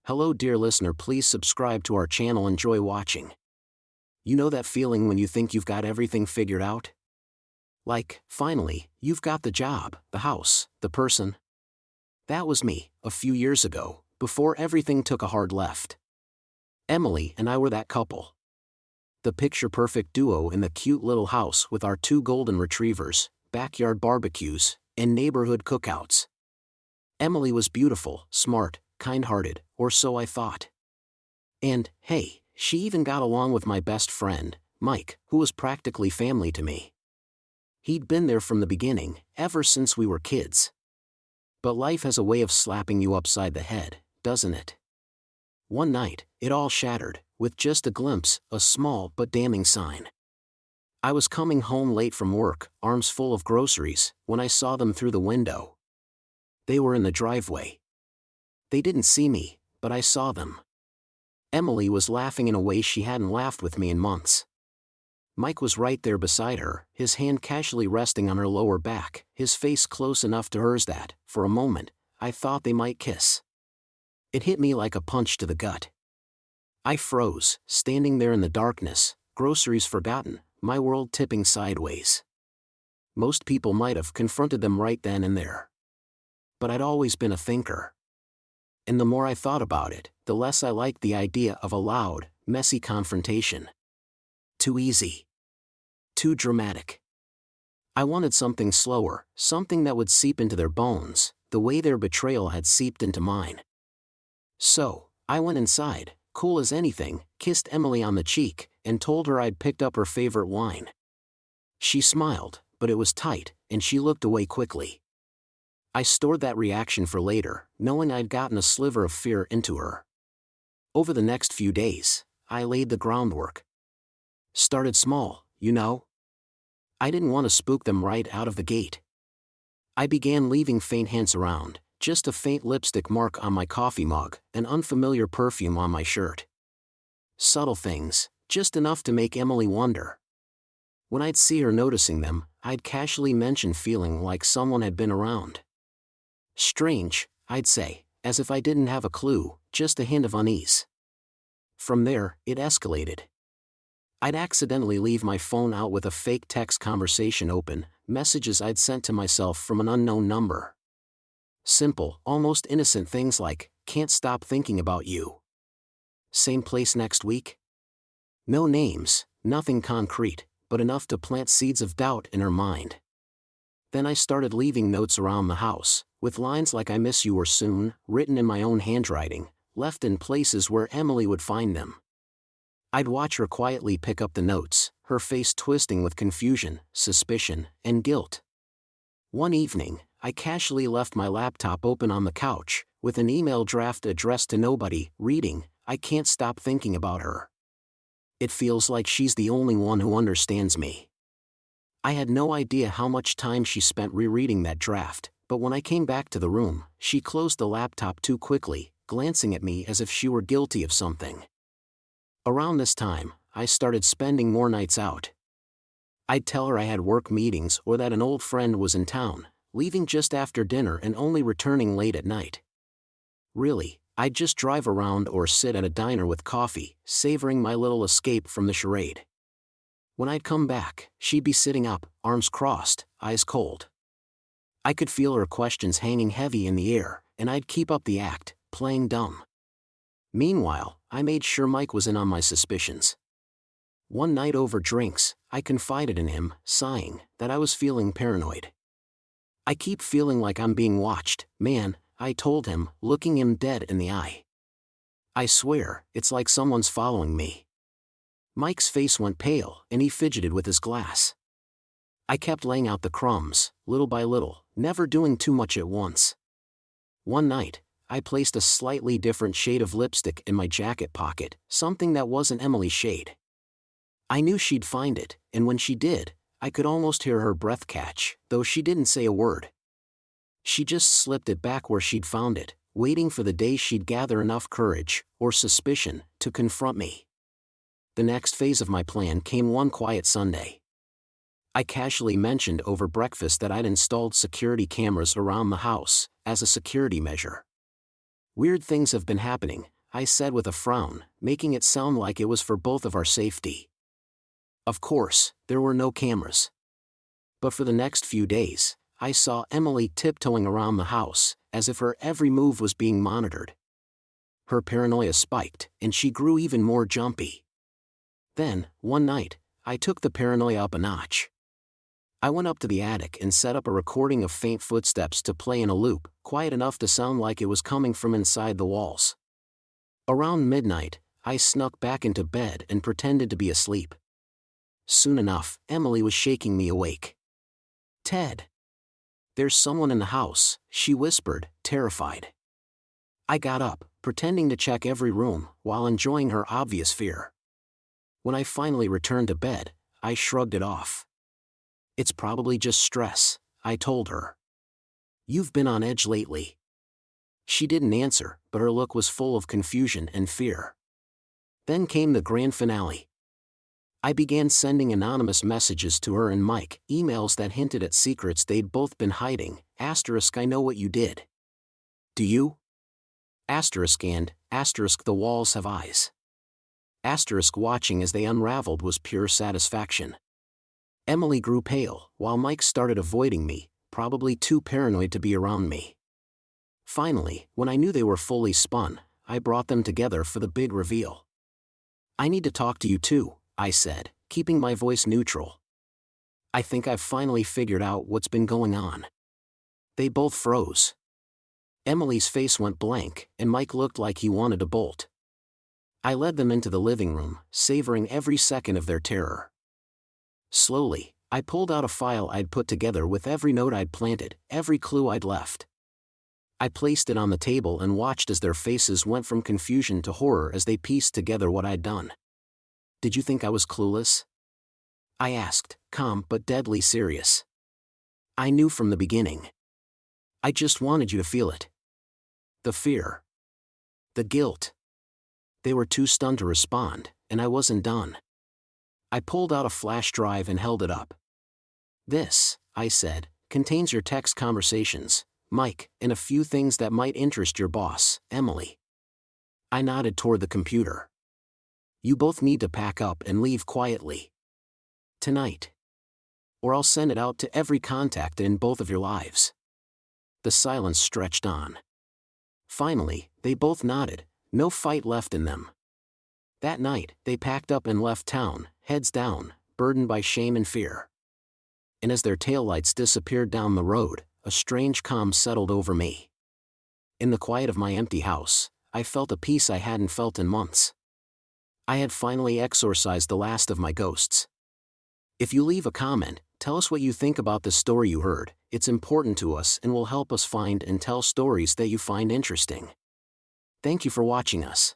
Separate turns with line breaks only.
Hello dear listener, please subscribe to our channel. Enjoy watching. You know that feeling when you think you've got everything figured out? Like, finally, you've got the job, the house, the person. That was me, a few years ago, before everything took a hard left. Emily and I were that couple. The picture-perfect duo in the cute little house with our 2 golden retrievers, backyard barbecues, and neighborhood cookouts. Emily was beautiful, smart, kind-hearted, or so I thought. And, hey, she even got along with my best friend, Mike, who was practically family to me. He'd been there from the beginning, ever since we were kids. But life has a way of slapping you upside the head, doesn't it? One night, it all shattered, with just a glimpse, a small but damning sign. I was coming home late from work, arms full of groceries, when I saw them through the window. They were in the driveway. They didn't see me, but I saw them. Emily was laughing in a way she hadn't laughed with me in months. Mike was right there beside her, his hand casually resting on her lower back, his face close enough to hers that, for a moment, I thought they might kiss. It hit me like a punch to the gut. I froze, standing there in the darkness, groceries forgotten, my world tipping sideways. Most people might have confronted them right then and there. But I'd always been a thinker. And the more I thought about it, the less I liked the idea of a loud, messy confrontation. Too easy. Too dramatic. I wanted something slower, something that would seep into their bones, the way their betrayal had seeped into mine. So, I went inside, cool as anything, kissed Emily on the cheek, and told her I'd picked up her favorite wine. She smiled, but it was tight, and she looked away quickly. I stored that reaction for later, knowing I'd gotten a sliver of fear into her. Over the next few days, I laid the groundwork. Started small, you know. I didn't want to spook them right out of the gate. I began leaving faint hints around, just a faint lipstick mark on my coffee mug, an unfamiliar perfume on my shirt. Subtle things, just enough to make Emily wonder. When I'd see her noticing them, I'd casually mention feeling like someone had been around. Strange, I'd say, as if I didn't have a clue, just a hint of unease. From there, it escalated. I'd accidentally leave my phone out with a fake text conversation open, messages I'd sent to myself from an unknown number. Simple, almost innocent things like, "Can't stop thinking about you. Same place next week?" No names, nothing concrete, but enough to plant seeds of doubt in her mind. Then I started leaving notes around the house, with lines like "I miss you" or "soon," written in my own handwriting, left in places where Emily would find them. I'd watch her quietly pick up the notes, her face twisting with confusion, suspicion, and guilt. One evening, I casually left my laptop open on the couch, with an email draft addressed to nobody, reading, "I can't stop thinking about her. It feels like she's the only one who understands me." I had no idea how much time she spent rereading that draft, but when I came back to the room, she closed the laptop too quickly, glancing at me as if she were guilty of something. Around this time, I started spending more nights out. I'd tell her I had work meetings or that an old friend was in town, leaving just after dinner and only returning late at night. Really, I'd just drive around or sit at a diner with coffee, savoring my little escape from the charade. When I'd come back, she'd be sitting up, arms crossed, eyes cold. I could feel her questions hanging heavy in the air, and I'd keep up the act, playing dumb. Meanwhile, I made sure Mike was in on my suspicions. One night over drinks, I confided in him, sighing, that I was feeling paranoid. "I keep feeling like I'm being watched, man," I told him, looking him dead in the eye. "I swear, it's like someone's following me." Mike's face went pale, and he fidgeted with his glass. I kept laying out the crumbs, little by little, never doing too much at once. One night, I placed a slightly different shade of lipstick in my jacket pocket, something that wasn't Emily's shade. I knew she'd find it, and when she did, I could almost hear her breath catch, though she didn't say a word. She just slipped it back where she'd found it, waiting for the day she'd gather enough courage, or suspicion, to confront me. The next phase of my plan came one quiet Sunday. I casually mentioned over breakfast that I'd installed security cameras around the house, as a security measure. "Weird things have been happening," I said with a frown, making it sound like it was for both of our safety. Of course, there were no cameras. But for the next few days, I saw Emily tiptoeing around the house, as if her every move was being monitored. Her paranoia spiked, and she grew even more jumpy. Then, one night, I took the paranoia up a notch. I went up to the attic and set up a recording of faint footsteps to play in a loop, quiet enough to sound like it was coming from inside the walls. Around midnight, I snuck back into bed and pretended to be asleep. Soon enough, Emily was shaking me awake. "Ted. There's someone in the house," she whispered, terrified. I got up, pretending to check every room, while enjoying her obvious fear. When I finally returned to bed, I shrugged it off. "It's probably just stress," I told her. "You've been on edge lately." She didn't answer, but her look was full of confusion and fear. Then came the grand finale. I began sending anonymous messages to her and Mike, emails that hinted at secrets they'd both been hiding. I know what you did. Do you? And the walls have eyes. Watching as they unraveled was pure satisfaction. Emily grew pale, while Mike started avoiding me, probably too paranoid to be around me. Finally, when I knew they were fully spun, I brought them together for the big reveal. "I need to talk to you too," I said, keeping my voice neutral. "I think I've finally figured out what's been going on." They both froze. Emily's face went blank, and Mike looked like he wanted to bolt. I led them into the living room, savoring every second of their terror. Slowly, I pulled out a file I'd put together with every note I'd planted, every clue I'd left. I placed it on the table and watched as their faces went from confusion to horror as they pieced together what I'd done. "Did you think I was clueless?" I asked, calm but deadly serious. "I knew from the beginning. I just wanted you to feel it. The fear. The guilt." They were too stunned to respond, and I wasn't done. I pulled out a flash drive and held it up. "This," I said, "contains your text conversations, Mike, and a few things that might interest your boss, Emily." I nodded toward the computer. "You both need to pack up and leave quietly. Tonight. Or I'll send it out to every contact in both of your lives." The silence stretched on. Finally, they both nodded, no fight left in them. That night, they packed up and left town, heads down, burdened by shame and fear. And as their taillights disappeared down the road, a strange calm settled over me. In the quiet of my empty house, I felt a peace I hadn't felt in months. I had finally exorcised the last of my ghosts. If you leave a comment, tell us what you think about the story you heard. It's important to us and will help us find and tell stories that you find interesting. Thank you for watching us.